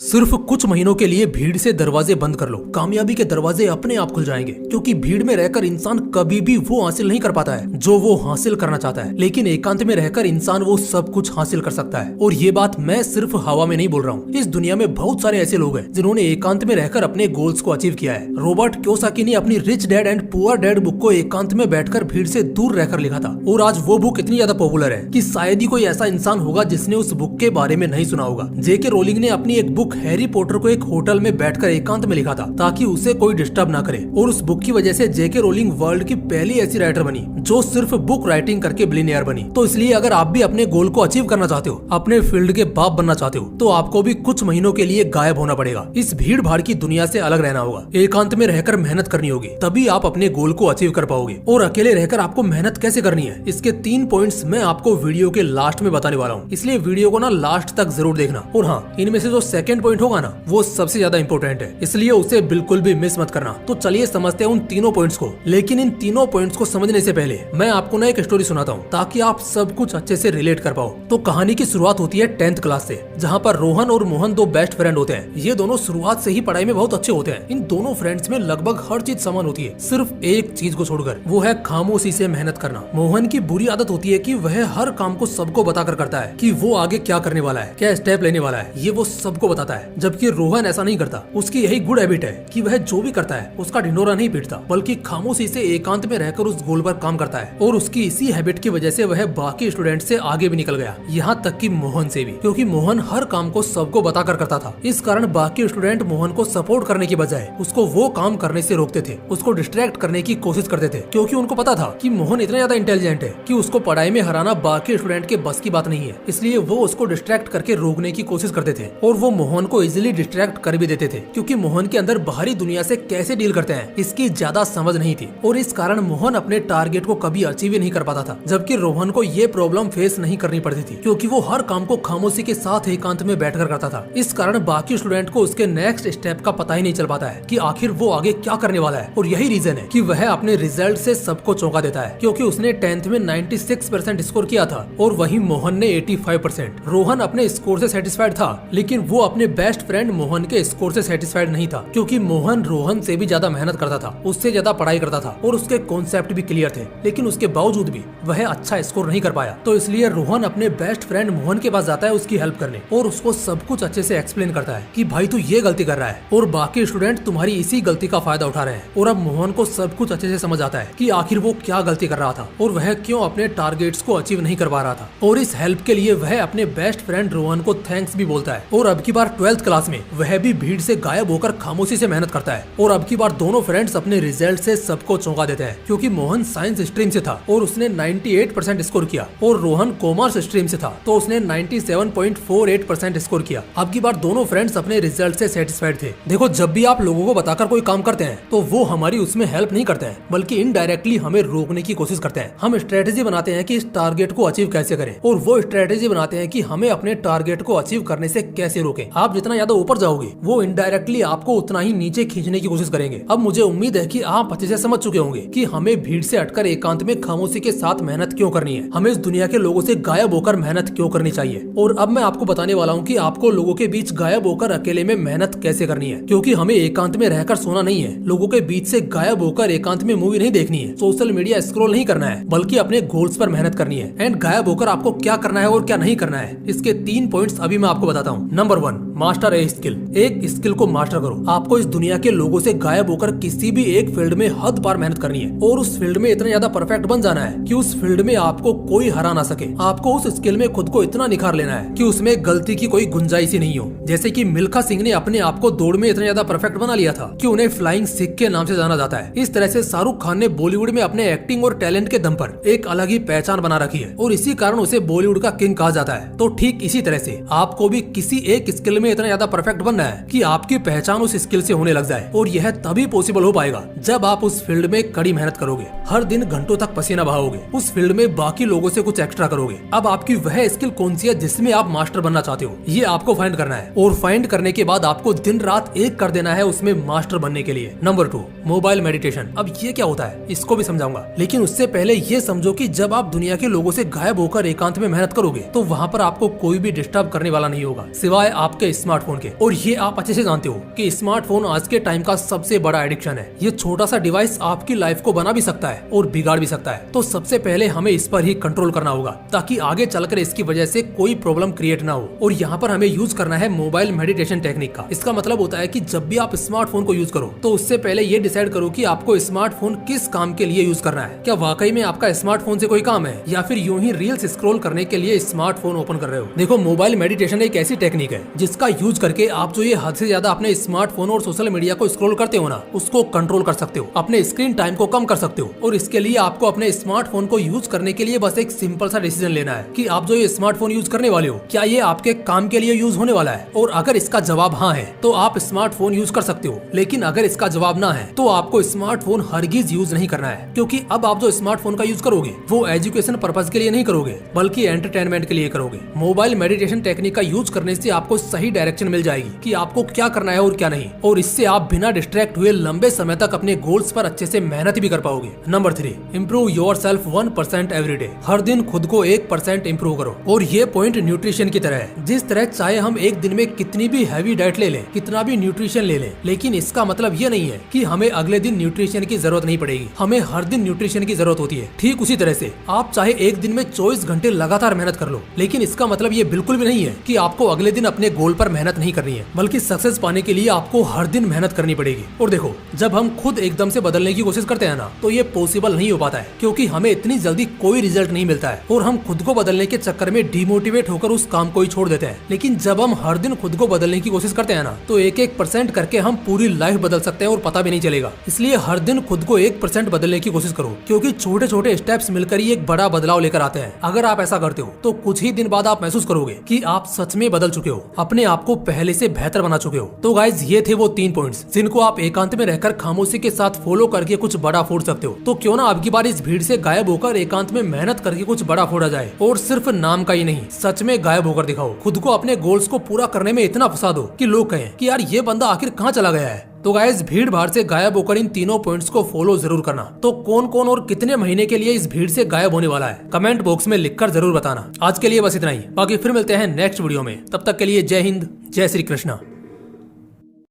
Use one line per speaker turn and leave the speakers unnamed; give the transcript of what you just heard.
सिर्फ कुछ महीनों के लिए भीड़ से दरवाजे बंद कर लो, कामयाबी के दरवाजे अपने आप खुल जाएंगे। क्योंकि भीड़ में रहकर इंसान कभी भी वो हासिल नहीं कर पाता है जो वो हासिल करना चाहता है, लेकिन एकांत में रहकर इंसान वो सब कुछ हासिल कर सकता है। और ये बात मैं सिर्फ हवा में नहीं बोल रहा हूँ। इस दुनिया में बहुत सारे ऐसे लोग हैं जिन्होंने एकांत में रहकर अपने गोल्स को अचीव किया है। रॉबर्ट कियोसाकी ने अपनी rich dad and poor dad book को एकांत में बैठकर भीड़ से दूर रहकर लिखा था, और आज वो बुक इतनी ज्यादा पॉपुलर है कि शायद ही कोई ऐसा इंसान होगा जिसने उस बुक के बारे में नहीं सुना होगा। जेके रोलिंग ने अपनी एक बुक हैरी पॉटर को एक होटल में बैठकर एकांत में लिखा था ताकि उसे कोई डिस्टर्ब ना करे, और उस बुक की वजह से जेके रोलिंग वर्ल्ड की पहली ऐसी राइटर बनी जो सिर्फ बुक राइटिंग करके बिलियनियर बनी। तो इसलिए अगर आप भी अपने गोल को अचीव करना चाहते हो, अपने फील्ड के बाप बनना चाहते हो, तो आपको भी कुछ महीनों के लिए गायब होना पड़ेगा। इस भीड़ भाड़ की दुनिया से अलग रहना होगा, एकांत में रहकर मेहनत करनी होगी, तभी आप अपने गोल को अचीव कर पाओगे। और अकेले रहकर आपको मेहनत कैसे करनी है, इसके 3 पॉइंट्स मैं आपको वीडियो के लास्ट में बताने वाला हूँ, इसलिए वीडियो को ना लास्ट तक जरूर देखना। और हाँ, इनमें से जो सेकंड पॉइंट होगा ना, वो सबसे ज्यादा इंपॉर्टेंट है, इसलिए उसे बिल्कुल भी मिस मत करना। तो चलिए समझते हैं उन तीनों पॉइंट्स को। लेकिन इन तीनों पॉइंट्स को समझने से पहले मैं आपको ना एक स्टोरी सुनाता हूँ ताकि आप सब कुछ अच्छे से रिलेट कर पाओ। तो कहानी की शुरुआत होती है 10th क्लास से, जहाँ पर रोहन और मोहन दो बेस्ट फ्रेंड होते हैं। ये दोनों शुरुआत से ही पढ़ाई में बहुत अच्छे होते हैं। इन दोनों फ्रेंड्स में लगभग हर चीज समान होती है, सिर्फ एक चीज को छोड़कर, वो है खामोशी से मेहनत करना। मोहन की बुरी आदत होती है कि वह हर काम को सबको बताकर करता है कि वो आगे क्या करने वाला है, क्या स्टेप लेने वाला है, ये वो सबको बताता है। जबकि रोहन ऐसा नहीं करता। उसकी यही गुड हैबिट है कि वह जो भी करता है उसका ढिंढोरा नहीं पीटता, बल्कि खामोशी से एकांत में रहकर उस गोल पर काम करता है। और उसकी इसी हैबिट की वजह से वह बाकी स्टूडेंट से आगे भी निकल गया, यहाँ तक कि मोहन से भी, क्योंकि मोहन हर काम को सबको बताकर करता था। इस कारण बाकी स्टूडेंट मोहन को सपोर्ट करने की बजाय उसको वो काम करने से रोकते थे, उसको डिस्ट्रैक्ट करने की कोशिश करते थे, क्योंकि उनको पता था कि मोहन इतना ज्यादा इंटेलिजेंट है कि उसको पढ़ाई में हराना बाकी स्टूडेंट के बस की बात नहीं है। इसलिए वो उसको डिस्ट्रैक्ट करके रोकने की कोशिश करते थे, और वो मोहन को इजिली डिस्ट्रैक्ट कर भी देते थे, क्योंकि मोहन के अंदर बाहरी दुनिया से कैसे डील करते हैं इसकी ज्यादा समझ नहीं थी। और इस कारण मोहन अपने टारगेट को कभी अचीव ही नहीं कर पाता था। जबकि रोहन को ये प्रॉब्लम फेस नहीं करनी पड़ती थी, क्योंकि वो हर काम को खामोशी के साथ एकांत में बैठकर करता था। इस कारण बाकी स्टूडेंट को उसके नेक्स्ट स्टेप का पता ही नहीं चल पाता है कि आखिर वो आगे क्या करने वाला है। और यही रीजन है कि वह अपने रिजल्ट से सबको चौंका देता है, क्योंकि उसने 10th में 96% स्कोर किया था और वहीं मोहन ने 85%। रोहन अपने स्कोर से सेटिस्फाइड था, लेकिन वो अपने बेस्ट फ्रेंड मोहन के स्कोर से सेटिस्फाइड नहीं था, क्योंकि मोहन रोहन से भी ज्यादा मेहनत करता था, उससे ज्यादा पढ़ाई करता था और उसके कॉन्सेप्ट भी क्लियर थे, लेकिन उसके बावजूद भी वह अच्छा स्कोर नहीं कर पाया। तो इसलिए रोहन अपने बेस्ट फ्रेंड मोहन के पास जाता है उसकी हेल्प करने, और उसको सब कुछ अच्छे से एक्सप्लेन करता है कि भाई तू ये गलती कर रहा है और बाकी स्टूडेंट तुम्हारी इसी गलती का फायदा उठा रहे हैं। और अब मोहन को सब कुछ अच्छे से समझ आता है कि आखिर वो क्या गलती कर रहा था और वह क्यों अपने टारगेट्स को अचीव नहीं कर पा रहा था। और इस हेल्प के लिए वह अपने बेस्ट फ्रेंड रोहन को थैंक्स भी बोलता है। और अब की बार 12th क्लास में वह भी भीड़ से गायब होकर खामोशी से मेहनत करता है। और अब की बार दोनों फ्रेंड्स अपने रिजल्ट से सबको चौंका देते हैं, क्योंकि मोहन साइंस स्ट्रीम से था और उसने 98% स्कोर किया, और रोहन कॉमर्स स्ट्रीम से था तो उसने 97.48% स्कोर किया। अब की बार दोनों फ्रेंड्स अपने रिजल्ट से सेटिस्फाइड थे। देखो, जब भी आप लोगों को बताकर कोई काम करते हैं तो वो हमारी उसमें हेल्प नहीं करते हैं, बल्कि इनडायरेक्टली हमें रोकने की कोशिश करते हैं। हम स्ट्रेटेजी बनाते हैं कि इस टारगेट को अचीव कैसे करें, और वो स्ट्रेटेजी बनाते हैं कि हमें अपने टारगेट को अचीव करने से कैसे रोकें। आप जितना ज्यादा ऊपर जाओगे वो इनडायरेक्टली आपको उतना ही नीचे खींचने की कोशिश करेंगे। अब मुझे उम्मीद है कि आप अच्छे से समझ चुके होंगे कि हमें भीड़ से हटकर एकांत में खामोशी के साथ मेहनत क्यों करनी है, हमें इस दुनिया के लोगों से गायब होकर मेहनत क्यों करनी चाहिए। और अब मैं आपको बताने वाला हूँ कि आपको लोगों के बीच गायब होकर अकेले में मेहनत कैसे करनी है, क्योंकि हमें एकांत में रहकर सोना नहीं है, लोगों के बीच से गायब होकर एकांत में मूवी नहीं देखनी है, सोशल मीडिया स्क्रॉल नहीं करना है, बल्कि अपने गोल्स पर मेहनत करनी है। एंड गायब होकर आपको क्या करना है और क्या नहीं करना है, इसके 3 पॉइंट्स अभी मैं आपको बताता हूँ। Number 1, master a skill. एक स्किल को मास्टर करो। आपको इस दुनिया के लोगों से गायब होकर किसी भी एक फील्ड में हद पार मेहनत करनी है, और उस फील्ड में इतना ज्यादा परफेक्ट बन जाना है कि उस फील्ड में आपको कोई हरा ना सके। आपको उस स्किल में खुद को इतना निखार लेना है कि उसमें गलती की कोई गुंजाइश ही नहीं हो। जैसे कि मिल्खा सिंह ने अपने आप को दौड़ में इतना ज्यादा परफेक्ट बना लिया था कि उन्हें फ्लाइंग सिख के नाम से जाना जाता है। इस तरह से शाहरुख खान ने बॉलीवुड में अपने एक्टिंग और टैलेंट के दम पर एक अलग ही पहचान बना रखी है, और इसी कारण उसे बॉलीवुड का किंग कहा जाता है। तो ठीक इसी तरह से आपको भी किसी एक स्किल में इतना ज्यादा परफेक्ट बनना है कि आपकी पहचान उस स्किल से होने लग जाए, और यह तभी पॉसिबल हो पाएगा जब आप उस फील्ड में कड़ी मेहनत करोगे, हर दिन घंटों तक पसीना बहाओगे, उस फील्ड में बाकी लोगों से कुछ एक्स्ट्रा करोगे। अब आपकी वह स्किल कौन सी है जिसमें आप मास्टर बनना चाहते हो, ये आपको फाइंड करना है, और फाइंड करने के बाद आपको दिन रात एक कर देना है उसमें मास्टर बनने के लिए। Number 2, mobile meditation. अब ये क्या होता है इसको भी समझाऊंगा, लेकिन उससे पहले ये समझो कि जब आप दुनिया के लोगों से गायब होकर एकांत में मेहनत करोगे तो वहाँ पर आपको कोई भी डिस्टर्ब करने वाला नहीं होगा, सिवाय आपके हैं स्मार्टफोन के। और ये आप अच्छे से जानते हो कि स्मार्टफोन आज के टाइम का सबसे बड़ा एडिक्शन है। ये छोटा सा डिवाइस आपकी लाइफ को बना भी सकता है और बिगाड़ भी सकता है। तो सबसे पहले हमें इस पर ही कंट्रोल करना होगा ताकि आगे चलकर इसकी वजह से कोई प्रॉब्लम क्रिएट ना हो। और यहाँ पर हमें यूज करना है मोबाइल मेडिटेशन टेक्निक का। इसका मतलब होता है कि जब भी आप स्मार्टफोन को यूज करो तो उससे पहले ये डिसाइड करो कि आपको स्मार्टफोन किस काम के लिए यूज करना है। क्या वाकई में आपका स्मार्टफोन से कोई काम है या फिर यूं ही रील्स स्क्रॉल करने के लिए स्मार्टफोन ओपन कर रहे हो। देखो, मोबाइल मेडिटेशन एक ऐसी टेक्निक है जिसका यूज करके आप जो ये हद से ज्यादा अपने स्मार्टफोन और सोशल मीडिया को स्क्रॉल करते हो ना, उसको कंट्रोल कर सकते हो, अपने स्क्रीन टाइम को कम कर सकते हो। और इसके लिए आपको अपने स्मार्टफोन को यूज करने के लिए बस एक सिंपल सा डिसीजन लेना है कि आप जो ये स्मार्टफोन यूज करने वाले हो क्या ये आपके काम के लिए यूज होने वाला है। और अगर इसका जवाब हाँ है तो आप स्मार्टफोन यूज कर सकते हो, लेकिन अगर इसका जवाब ना है तो आपको स्मार्टफोन हरगिज यूज नहीं करना है। क्योंकि अब आप जो स्मार्टफोन का यूज करोगे वो एजुकेशन पर्पज के लिए नहीं करोगे बल्कि एंटरटेनमेंट के लिए करोगे। मोबाइल मेडिटेशन टेक्निक का यूज करने से आपको सही डायरेक्शन मिल जाएगी कि आपको क्या करना है और क्या नहीं। और इससे आप बिना डिस्ट्रैक्ट हुए लंबे समय तक अपने गोल्स पर अच्छे से मेहनत भी कर पाओगे। Number 3, improve yourself 1% every day. हर दिन खुद को 1% इम्प्रूव करो। और ये पॉइंट न्यूट्रिशन की तरह है। जिस तरह चाहे हम एक दिन में कितनी भी हैवी डाइट ले लें, कितना भी न्यूट्रिशन ले लें, लेकिन इसका मतलब ये नहीं है कि हमें अगले दिन न्यूट्रिशन की जरूरत नहीं पड़ेगी। हमें हर दिन न्यूट्रिशन की जरूरत होती है। ठीक उसी तरह से आप चाहे एक दिन में 24 घंटे लगातार मेहनत कर लो, लेकिन इसका मतलब ये बिल्कुल भी नहीं है कि आपको अगले दिन अपने गोल पर मेहनत नहीं करनी है, बल्कि सक्सेस पाने के लिए आपको हर दिन मेहनत करनी पड़ेगी। और देखो, जब हम खुद एकदम से बदलने की कोशिश करते हैं ना, तो ये पॉसिबल नहीं हो पाता है, क्योंकि हमें इतनी जल्दी कोई रिजल्ट नहीं मिलता है और हम खुद को बदलने के चक्कर में डिमोटिवेट होकर उस काम को ही छोड़ देते हैं। लेकिन जब हम हर दिन खुद को बदलने की कोशिश करते हैं ना, तो 1-1% करके हम पूरी लाइफ बदल सकते हैं और पता भी नहीं चलेगा। इसलिए हर दिन खुद को 1% बदलने की कोशिश करो, क्योंकि छोटे छोटे स्टेप्स मिलकर ही एक बड़ा बदलाव लेकर आते हैं। अगर आप ऐसा करते हो तो कुछ ही दिन बाद आप महसूस करोगे कि आप सच में बदल चुके हो, अपने आप को पहले से बेहतर बना चुके हो। तो गाइज, ये थे वो 3 पॉइंट्स जिनको आप एकांत में रहकर खामोशी के साथ फॉलो करके कुछ बड़ा फोड़ सकते हो। तो क्यों ना अब की बार इस भीड़ से गायब होकर एकांत में मेहनत करके कुछ बड़ा फोड़ा जाए, और सिर्फ नाम का ही नहीं, सच में गायब होकर दिखाओ। खुद को अपने गोल्स को पूरा करने में इतना फंसा दो कि लोग कहें कि यार ये बंदा आखिर कहाँ चला गया है। तो गाइस, भीड़ भाड़ से गायब होकर इन तीनों पॉइंट्स को फॉलो जरूर करना। तो कौन कौन और कितने महीने के लिए इस भीड़ से गायब होने वाला है, कमेंट बॉक्स में लिखकर जरूर बताना। आज के लिए बस इतना ही, बाकी फिर मिलते हैं नेक्स्ट वीडियो में। तब तक के लिए जय हिंद, जय श्री कृष्णा।